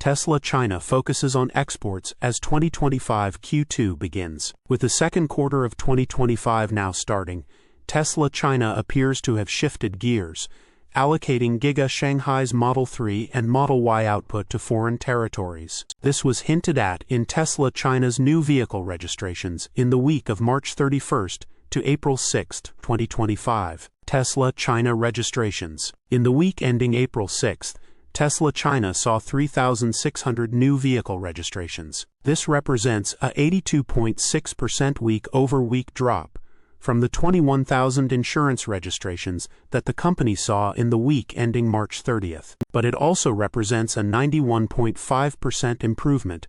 Tesla China focuses on exports as 2025 Q2 begins. With the second quarter of 2025 now starting, Tesla China appears to have shifted gears, allocating Giga Shanghai's Model 3 and Model Y output to foreign territories. This was hinted at in Tesla China's new vehicle registrations in the week of March 31st to April 6, 2025. Tesla China registrations. In the week ending April 6th, Tesla China saw 3,600 new vehicle registrations. This represents a 82.6% week-over-week drop from the 21,000 insurance registrations that the company saw in the week ending March 30th. But it also represents a 91.5% improvement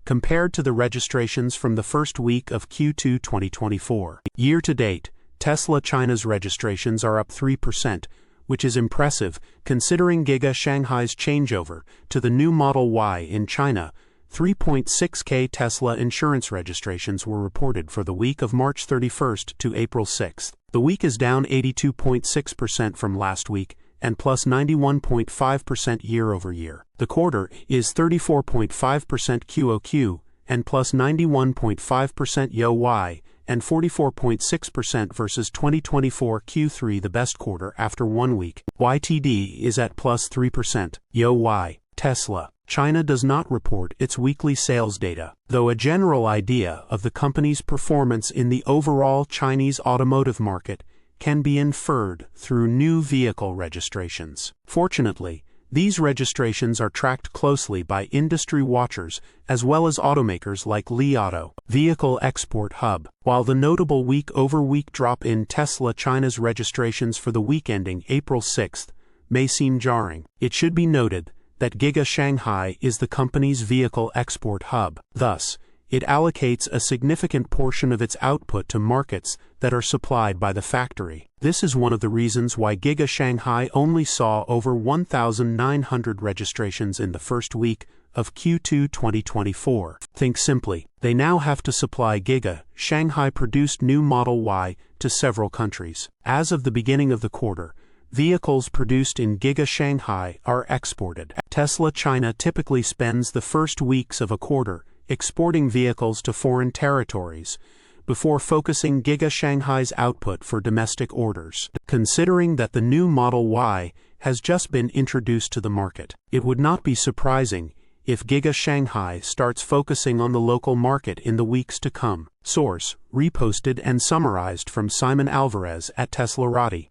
compared to the registrations from the first week of Q2 2024. Year-to-date, Tesla China's registrations are up 3%, which is impressive considering Giga Shanghai's changeover to the new Model Y in China. 3.6K Tesla insurance registrations were reported for the week of March 31st to April 6th. The week is down 82.6% from last week and plus 91.5% year-over-year. The quarter is 34.5% QOQ and plus 91.5% YoY and 44.6% versus 2024 Q3, the best quarter after 1 week. YTD is at plus 3%. YoY. Tesla China does not report its weekly sales data, though a general idea of the company's performance in the overall Chinese automotive market can be inferred through new vehicle registrations. Fortunately, these registrations are tracked closely by industry watchers as well as automakers like Li Auto. Vehicle Export Hub. While the notable week-over-week drop in Tesla China's registrations for the week ending April 6th may seem jarring, it should be noted that Giga Shanghai is the company's vehicle export hub. Thus, it allocates a significant portion of its output to markets that are supplied by the factory. This is one of the reasons why Giga Shanghai only saw over 1,900 registrations in the first week of Q2 2024. Think simply, they now have to supply Giga Shanghai-produced new Model Y to several countries. As of the beginning of the quarter, vehicles produced in Giga Shanghai are exported. Tesla China typically spends the first weeks of a quarter exporting vehicles to foreign territories before focusing Giga Shanghai's output for domestic orders. Considering that the new Model Y has just been introduced to the market, it would not be surprising if Giga Shanghai starts focusing on the local market in the weeks to come. Source: reposted and summarized from Simon Alvarez at teslarati.